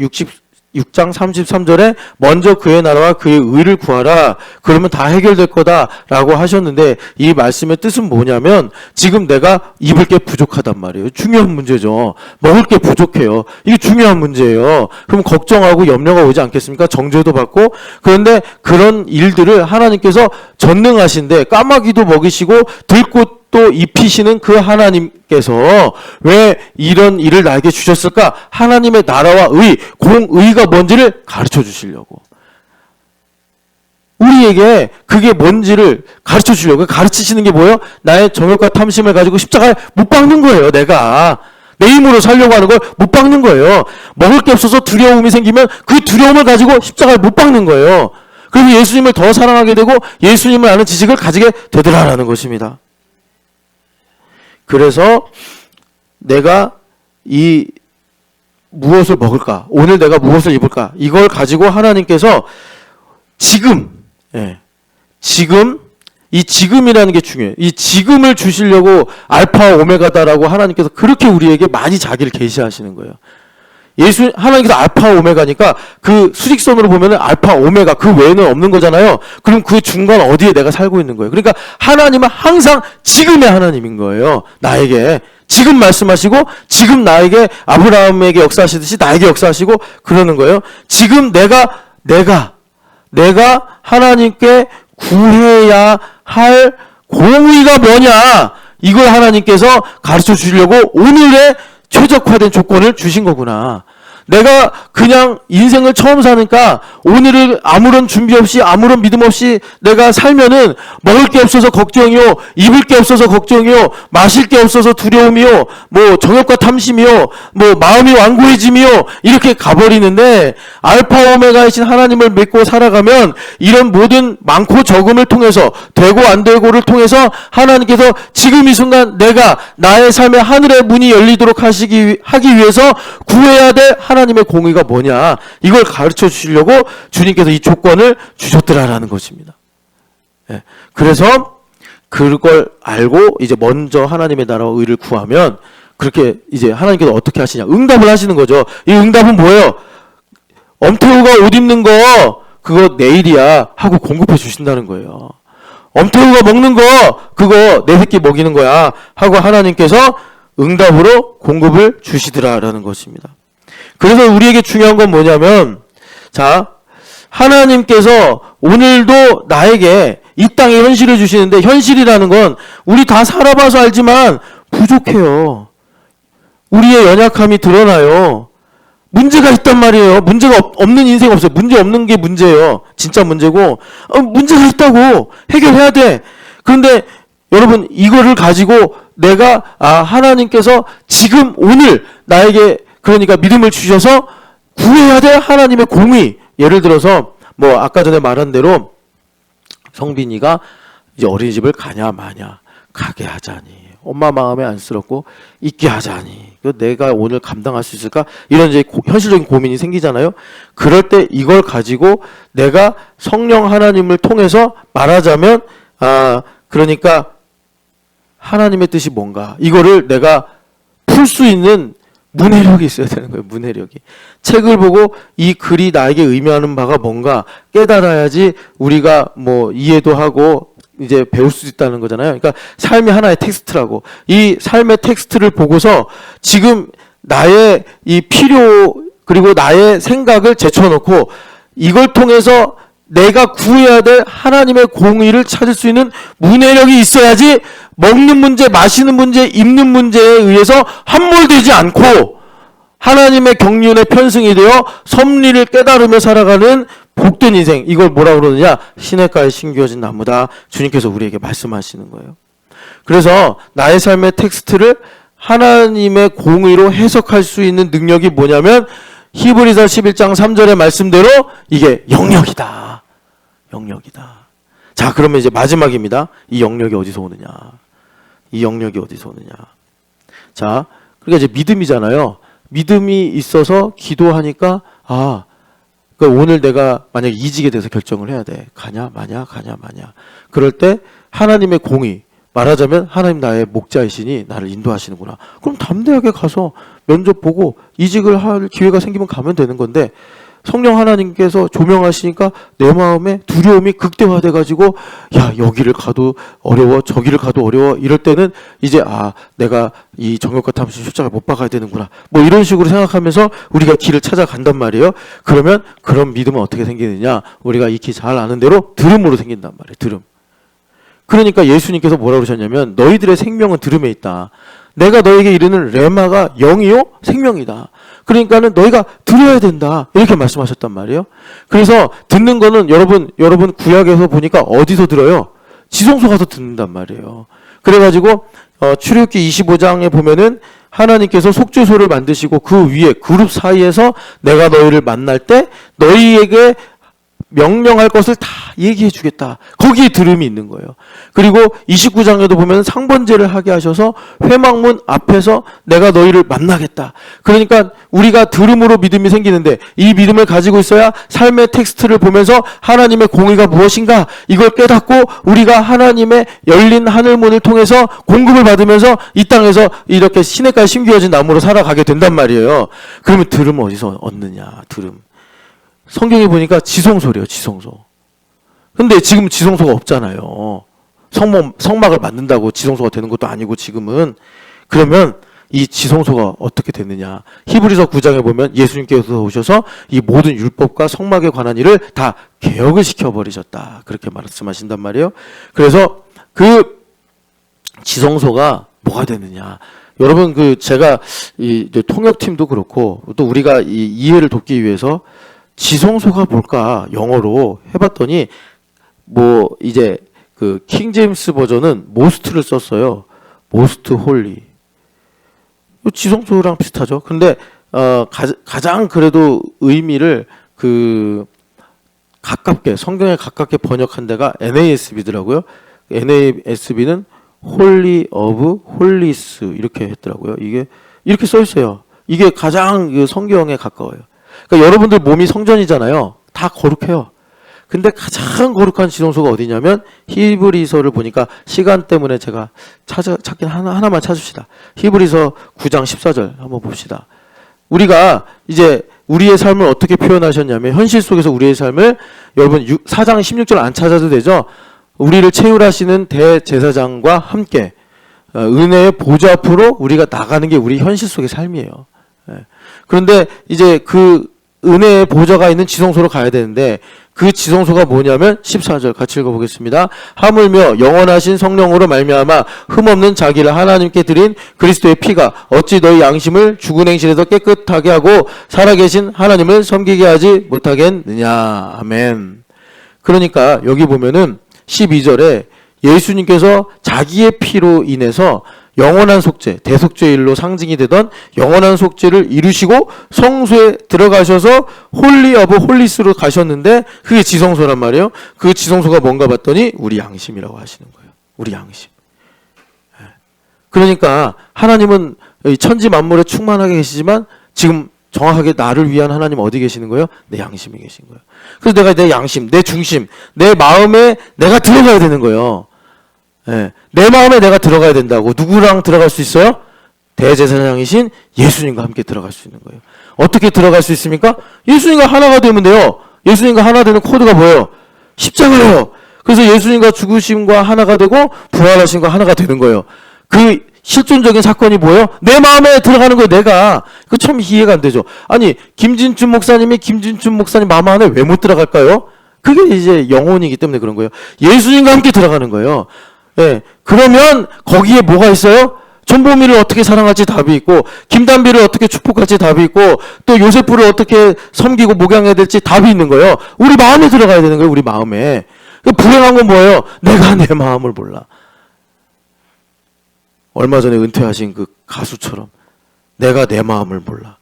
6장 33절에 먼저 그의 나라와 그의 의를 구하라. 그러면 다 해결될 거다라고 하셨는데 이 말씀의 뜻은 뭐냐면 지금 내가 입을 게 부족하단 말이에요. 중요한 문제죠. 먹을 게 부족해요. 이게 중요한 문제예요. 그럼 걱정하고 염려가 오지 않겠습니까? 정죄도 받고. 그런데 그런 일들을 하나님께서 전능하신데 까마귀도 먹이시고 들꽃 또 입히시는 그 하나님께서 왜 이런 일을 나에게 주셨을까? 하나님의 나라와 의, 공의가 뭔지를 가르쳐 주시려고. 우리에게 그게 뭔지를 가르쳐 주려고. 가르치시는 게 뭐예요? 나의 정욕과 탐심을 가지고 십자가에 못 박는 거예요, 내가. 내 힘으로 살려고 하는 걸 못 박는 거예요. 먹을 게 없어서 두려움이 생기면 그 두려움을 가지고 십자가에 못 박는 거예요. 그리고 예수님을 더 사랑하게 되고 예수님을 아는 지식을 가지게 되더라라는 것입니다. 그래서 내가 이 무엇을 먹을까? 오늘 내가 무엇을 입을까? 이걸 가지고 하나님께서 지금, 지금, 이 지금이라는 게 중요해요. 이 지금을 주시려고 알파 오메가다라고 하나님께서 그렇게 우리에게 많이 자기를 계시하시는 거예요. 하나님께서 알파 오메가니까 그 수직선으로 보면은 알파 오메가 그 외에는 없는 거잖아요. 그럼 그 중간 어디에 내가 살고 있는 거예요. 그러니까 하나님은 항상 지금의 하나님인 거예요. 나에게 지금 말씀하시고 지금 나에게 아브라함에게 역사하시듯이 나에게 역사하시고 그러는 거예요. 지금 내가 하나님께 구해야 할 공의가 뭐냐 이걸 하나님께서 가르쳐 주시려고 오늘의 최적화된 조건을 주신 거구나. 내가 그냥 인생을 처음 사니까 오늘을 아무런 준비 없이 아무런 믿음 없이 내가 살면은 먹을 게 없어서 걱정이요, 입을 게 없어서 걱정이요, 마실 게 없어서 두려움이요, 뭐 정욕과 탐심이요, 뭐 마음이 완고해짐이요, 이렇게 가버리는데 알파 오메가이신 하나님을 믿고 살아가면 이런 모든 많고 적음을 통해서 되고 안 되고를 통해서 하나님께서 지금 이 순간 내가 나의 삶의 하늘의 문이 열리도록 하기 위해서 구해야 될 하나님의 공의가 뭐냐, 이걸 가르쳐 주시려고 주님께서 이 조건을 주셨더라라는 것입니다. 예. 그래서 그걸 알고 이제 먼저 하나님의 나라와 의를 구하면 그렇게 이제 하나님께서 어떻게 하시냐, 응답을 하시는 거죠. 이 응답은 뭐예요? 엄태우가 옷 입는 거 그거 내일이야 하고 공급해 주신다는 거예요. 엄태우가 먹는 거 그거 내 새끼 먹이는 거야 하고 하나님께서 응답으로 공급을 주시더라라는 것입니다. 그래서 우리에게 중요한 건 뭐냐면, 자, 하나님께서 오늘도 나에게 이 땅의 현실을 주시는데, 현실이라는 건 우리 다 살아봐서 알지만 부족해요. 우리의 연약함이 드러나요. 문제가 있단 말이에요. 문제가 없는 인생 없어요. 문제 없는 게 문제예요. 진짜 문제고, 문제가 있다고 해결해야 돼. 그런데 여러분, 이거를 가지고 내가 하나님께서 지금 오늘 나에게 그러니까 믿음을 주셔서 구해야 될 하나님의 공의, 예를 들어서 뭐 아까 전에 말한 대로 성빈이가 이제 어린이집을 가냐 마냐, 가게 하자니, 엄마 마음에 안쓰럽고 있게 하자니, 내가 오늘 감당할 수 있을까, 이런 이제 현실적인 고민이 생기잖아요. 그럴 때 이걸 가지고 내가 성령 하나님을 통해서 말하자면 그러니까 하나님의 뜻이 뭔가, 이거를 내가 풀 수 있는 문해력이 있어야 되는 거예요. 문해력이. 책을 보고 이 글이 나에게 의미하는 바가 뭔가 깨달아야지 우리가 뭐 이해도 하고 이제 배울 수 있다는 거잖아요. 그러니까 삶이 하나의 텍스트라고. 이 삶의 텍스트를 보고서 지금 나의 이 필요 그리고 나의 생각을 제쳐놓고 이걸 통해서 내가 구해야 될 하나님의 공의를 찾을 수 있는 문해력이 있어야지 먹는 문제, 마시는 문제, 입는 문제에 의해서 함몰되지 않고 하나님의 경륜의 편승이 되어 섭리를 깨달으며 살아가는 복된 인생, 이걸 뭐라 그러느냐, 시냇가에 심겨진 나무다. 주님께서 우리에게 말씀하시는 거예요. 그래서 나의 삶의 텍스트를 하나님의 공의로 해석할 수 있는 능력이 뭐냐면 히브리서 11장 3절의 말씀대로 이게 영역이다. 영역이다. 자, 그러면 이제 마지막입니다. 이 영역이 어디서 오느냐? 이 영역이 어디서 오느냐? 자, 그러니까 이제 믿음이잖아요. 믿음이 있어서 기도하니까 그러니까 오늘 내가 만약에 이직에 대해서 결정을 해야 돼. 가냐 마냐, 가냐 마냐. 그럴 때 하나님의 공의, 말하자면 하나님 나의 목자이시니 나를 인도하시는구나. 그럼 담대하게 가서 면접 보고 이직을 할 기회가 생기면 가면 되는 건데, 성령 하나님께서 조명하시니까 내 마음에 두려움이 극대화돼 가지고 야, 여기를 가도 어려워, 저기를 가도 어려워, 이럴 때는 이제 내가 이 정욕과 탐심 십자가를 못 박아야 되는구나, 뭐 이런 식으로 생각하면서 우리가 길을 찾아간단 말이에요. 그러면 그런 믿음은 어떻게 생기느냐, 우리가 익히 잘 아는 대로 들음으로 생긴단 말이에요. 들음. 그러니까 예수님께서 뭐라고 그러셨냐면 너희들의 생명은 들음에 있다. 내가 너에게 이르는 레마가 영이요 생명이다. 그러니까는 너희가 들어야 된다. 이렇게 말씀하셨단 말이에요. 그래서 듣는 거는 여러분 구약에서 보니까 어디서 들어요? 지성소 가서 듣는단 말이에요. 그래가지고 출애굽기 25장에 보면은 하나님께서 속죄소를 만드시고 그 위에 그룹 사이에서 내가 너희를 만날 때 너희에게 명령할 것을 다 얘기해 주겠다. 거기에 들음이 있는 거예요. 그리고 29장에도 보면 상번제를 하게 하셔서 회막문 앞에서 내가 너희를 만나겠다. 그러니까 우리가 들음으로 믿음이 생기는데 이 믿음을 가지고 있어야 삶의 텍스트를 보면서 하나님의 공의가 무엇인가 이걸 깨닫고 우리가 하나님의 열린 하늘문을 통해서 공급을 받으면서 이 땅에서 이렇게 시냇가에 심겨진 나무로 살아가게 된단 말이에요. 그러면 들음을 어디서 얻느냐? 들음. 성경에 보니까 지성소래요. 지성소. 근데 지금 지성소가 없잖아요. 성막을 만든다고 지성소가 되는 것도 아니고 지금은. 그러면 이 지성소가 어떻게 됐느냐. 히브리서 9장에 보면 예수님께서 오셔서 이 모든 율법과 성막에 관한 일을 다 개혁을 시켜버리셨다. 그렇게 말씀하신단 말이에요. 그래서 그 지성소가 뭐가 되느냐. 여러분 제가 이제 통역팀도 그렇고 또 우리가 이 이해를 돕기 위해서 지성소가 뭘까 영어로 해봤더니 뭐 이제 킹 제임스 버전은 most를 썼어요. most holy. 지성소랑 비슷하죠. 근데 가장 그래도 의미를 가깝게 성경에 가깝게 번역한 데가 NASB더라고요. NASB는 Holy of Holies 이렇게 했더라고요. 이게 이렇게 써 있어요. 이게 가장 성경에 가까워요. 그러니까 여러분들 몸이 성전이잖아요. 다 거룩해요. 근데 가장 거룩한 지성소가 어디냐면 히브리서를 보니까 시간 때문에 제가 찾긴 하나만 찾읍시다. 히브리서 9장 14절 한번 봅시다. 우리가 이제 우리의 삶을 어떻게 표현하셨냐면 현실 속에서 우리의 삶을 여러분 4장 16절 안 찾아도 되죠. 우리를 채울하시는 대제사장과 함께 은혜의 보좌 앞으로 우리가 나가는 게 우리 현실 속의 삶이에요. 그런데 이제 은혜의 보좌가 있는 지성소로 가야 되는데 그 지성소가 뭐냐면 14절 같이 읽어보겠습니다. 하물며 영원하신 성령으로 말미암아 흠없는 자기를 하나님께 드린 그리스도의 피가 어찌 너희 양심을 죽은 행실에서 깨끗하게 하고 살아계신 하나님을 섬기게 하지 못하겠느냐. 아멘. 그러니까 여기 보면은 12절에 예수님께서 자기의 피로 인해서 영원한 속죄, 대속죄의 일로 상징이 되던 영원한 속죄를 이루시고 성소에 들어가셔서 홀리 오브 홀리스로 가셨는데 그게 지성소란 말이에요. 그 지성소가 뭔가 봤더니 우리 양심이라고 하시는 거예요. 우리 양심. 그러니까 하나님은 천지 만물에 충만하게 계시지만 지금 정확하게 나를 위한 하나님 어디 계시는 거예요? 내 양심에 계신 거예요. 그래서 내가 내 양심, 내 중심, 내 마음에 내가 들어가야 되는 거예요. 내 마음에 내가 들어가야 된다고. 누구랑 들어갈 수 있어요? 대제사장이신 예수님과 함께 들어갈 수 있는 거예요. 어떻게 들어갈 수 있습니까? 예수님과 하나가 되면 돼요. 예수님과 하나 되는 코드가 뭐예요? 십자가예요. 그래서 예수님과 죽으심과 하나가 되고 부활하심과 하나가 되는 거예요. 그 실존적인 사건이 뭐예요? 내 마음에 들어가는 거예요. 내가. 그 참 이해가 안 되죠. 아니 김진춘 목사님 마음 안에 왜 못 들어갈까요? 그게 이제 영혼이기 때문에 그런 거예요. 예수님과 함께 들어가는 거예요. 그러면 거기에 뭐가 있어요? 전보미를 어떻게 사랑할지 답이 있고 김단비를 어떻게 축복할지 답이 있고 또 요세프를 어떻게 섬기고 목양해야 될지 답이 있는 거예요. 우리 마음에 들어가야 되는 거예요. 우리 마음에. 불행한 건 뭐예요? 내가 내 마음을 몰라. 얼마 전에 은퇴하신 그 가수처럼 내가 내 마음을 몰라.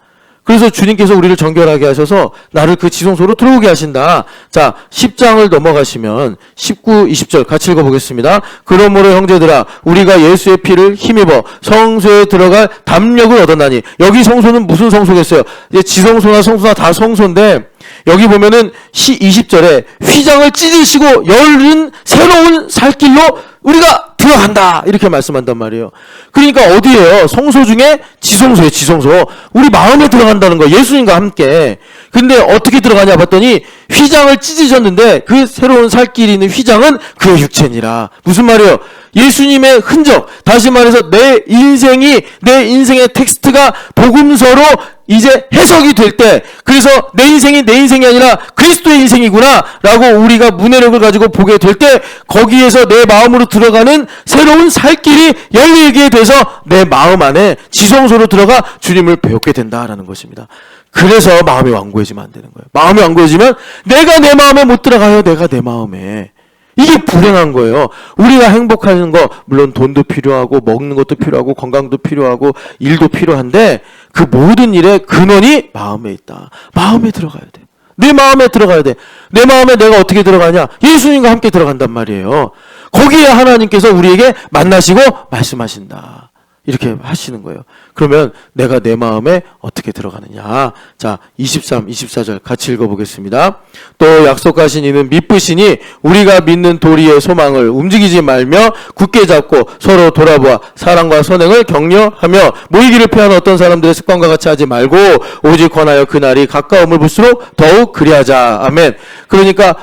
그래서 주님께서 우리를 정결하게 하셔서 나를 그 지성소로 들어오게 하신다. 자, 10장을 넘어가시면 19, 20절 같이 읽어보겠습니다. 그러므로 형제들아 우리가 예수의 피를 힘입어 성소에 들어갈 담력을 얻었나니. 여기 성소는 무슨 성소겠어요? 이제 지성소나 성소나 다 성소인데 여기 보면은 20절에 휘장을 찢으시고 열린 새로운 살길로 우리가 들어간다 이렇게 말씀한단 말이에요. 그러니까 어디예요? 성소 중에 지성소예요. 지성소. 우리 마음에 들어간다는 거예요. 예수님과 함께. 근데 어떻게 들어가냐 봤더니 휘장을 찢으셨는데 그 새로운 살길이 있는 휘장은 그의 육체니라. 무슨 말이에요? 예수님의 흔적. 다시 말해서 내 인생의 텍스트가 복음서로 이제 해석이 될 때, 그래서 내 인생이 내 인생이 아니라 그리스도의 인생이구나 라고 우리가 문해력을 가지고 보게 될 때 거기에서 내 마음으로 들어가는 새로운 살길이 열리게 돼서 내 마음 안에 지성소로 들어가 주님을 배우게 된다라는 것입니다. 그래서 마음이 완고해지면 안 되는 거예요. 마음이 완고해지면 내가 내 마음에 못 들어가요. 내가 내 마음에. 이게 불행한 거예요. 우리가 행복하는 거 물론 돈도 필요하고 먹는 것도 필요하고 건강도 필요하고 일도 필요한데 그 모든 일의 근원이 마음에 있다. 마음에 들어가야 돼. 내 마음에 들어가야 돼. 내 마음에 내가 어떻게 들어가냐? 예수님과 함께 들어간단 말이에요. 거기에 하나님께서 우리에게 만나시고 말씀하신다. 이렇게 하시는 거예요. 그러면 내가 내 마음에 어떻게 들어가느냐. 자, 23, 24절 같이 읽어보겠습니다. 또 약속하신 이는 미쁘시니 우리가 믿는 도리의 소망을 움직이지 말며 굳게 잡고 서로 돌아보아 사랑과 선행을 격려하며 모이기를 피하는 어떤 사람들의 습관과 같이 하지 말고 오직 권하여 그날이 가까움을 볼수록 더욱 그리하자. 아멘. 그러니까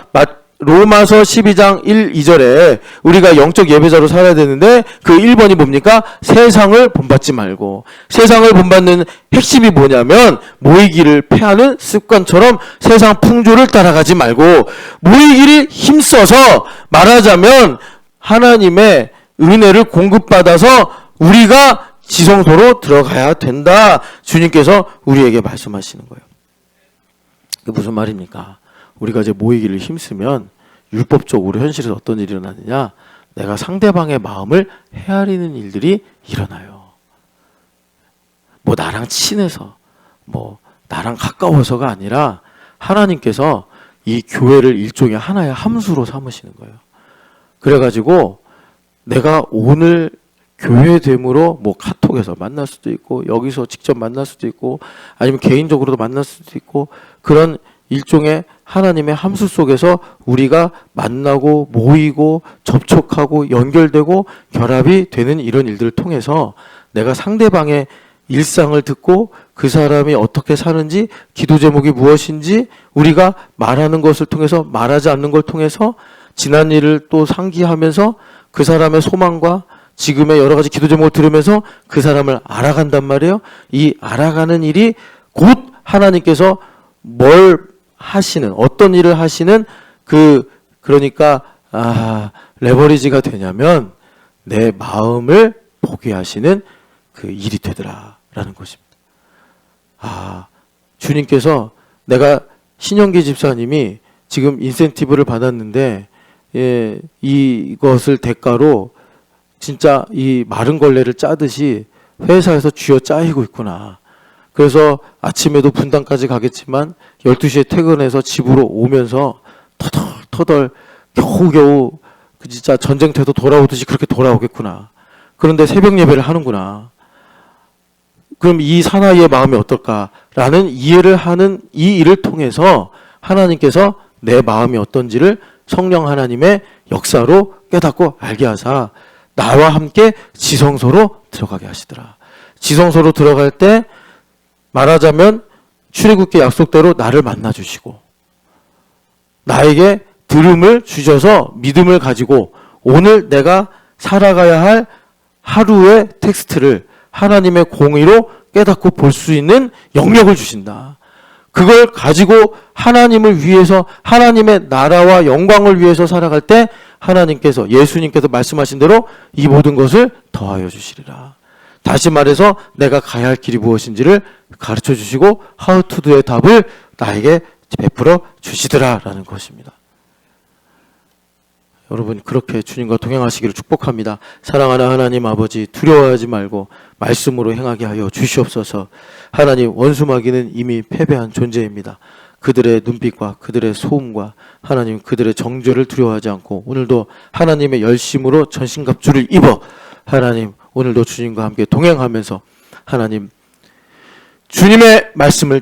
로마서 12장 1, 2절에 우리가 영적 예배자로 살아야 되는데 그 1번이 뭡니까? 세상을 본받지 말고. 세상을 본받는 핵심이 뭐냐면 모이기를 패하는 습관처럼 세상 풍조를 따라가지 말고 모이기를 힘써서 말하자면 하나님의 은혜를 공급받아서 우리가 지성소로 들어가야 된다. 주님께서 우리에게 말씀하시는 거예요. 그게 무슨 말입니까? 우리가 이제 모이기를 힘쓰면 율법적으로 현실에서 어떤 일이 일어나느냐? 내가 상대방의 마음을 헤아리는 일들이 일어나요. 뭐 나랑 친해서, 뭐 나랑 가까워서가 아니라 하나님께서 이 교회를 일종의 하나의 함수로 삼으시는 거예요. 그래가지고 내가 오늘 교회됨으로 뭐 카톡에서 만날 수도 있고 여기서 직접 만날 수도 있고 아니면 개인적으로도 만날 수도 있고 그런 일종의 하나님의 함수 속에서 우리가 만나고 모이고 접촉하고 연결되고 결합이 되는 이런 일들을 통해서 내가 상대방의 일상을 듣고 그 사람이 어떻게 사는지 기도 제목이 무엇인지 우리가 말하는 것을 통해서 말하지 않는 걸 통해서 지난 일을 또 상기하면서 그 사람의 소망과 지금의 여러 가지 기도 제목을 들으면서 그 사람을 알아간단 말이에요. 이 알아가는 일이 곧 하나님께서 뭘 하시는 어떤 일을 하시는 그러니까 레버리지가 되냐면 내 마음을 보게 하시는 그 일이 되더라라는 것입니다. 주님께서 내가 신영기 집사님이 지금 인센티브를 받았는데 이것을 대가로 진짜 이 마른 걸레를 짜듯이 회사에서 쥐어 짜이고 있구나. 그래서 아침에도 분당까지 가겠지만 12시에 퇴근해서 집으로 오면서 터덜터덜 겨우겨우 진짜 전쟁터에서 돌아오듯이 그렇게 돌아오겠구나. 그런데 새벽 예배를 하는구나. 그럼 이 사나이의 마음이 어떨까라는 이해를 하는 이 일을 통해서 하나님께서 내 마음이 어떤지를 성령 하나님의 역사로 깨닫고 알게 하사 나와 함께 지성소로 들어가게 하시더라. 지성소로 들어갈 때 말하자면 출애굽기 약속대로 나를 만나주시고 나에게 들음을 주셔서 믿음을 가지고 오늘 내가 살아가야 할 하루의 텍스트를 하나님의 공의로 깨닫고 볼 수 있는 영역을 주신다. 그걸 가지고 하나님을 위해서 하나님의 나라와 영광을 위해서 살아갈 때 하나님께서 예수님께서 말씀하신 대로 이 모든 것을 더하여 주시리라. 다시 말해서 내가 가야 할 길이 무엇인지를 가르쳐 주시고 how to do의 답을 나에게 베풀어 주시더라라는 것입니다. 여러분 그렇게 주님과 동행하시기를 축복합니다. 사랑하는 하나님 아버지 두려워하지 말고 말씀으로 행하게 하여 주시옵소서. 하나님 원수마귀는 이미 패배한 존재입니다. 그들의 눈빛과 그들의 소음과 하나님 그들의 정죄를 두려워하지 않고 오늘도 하나님의 열심으로 전신갑주를 입어 하나님 오늘도 주님과 함께 동행하면서 하나님 주님의 말씀을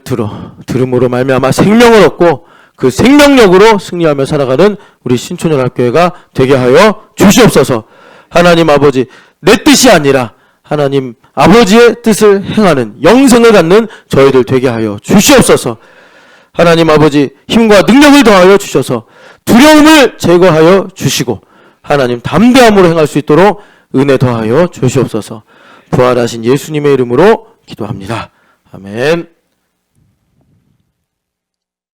들음으로 말미암아 생명을 얻고 그 생명력으로 승리하며 살아가는 우리 신촌연합교회가 되게 하여 주시옵소서. 하나님 아버지 내 뜻이 아니라 하나님 아버지의 뜻을 행하는 영생을 갖는 저희들 되게 하여 주시옵소서. 하나님 아버지 힘과 능력을 더하여 주셔서 두려움을 제거하여 주시고 하나님 담대함으로 행할 수 있도록 은혜 더하여 주시옵소서. 부활하신 예수님의 이름으로 기도합니다. 아멘.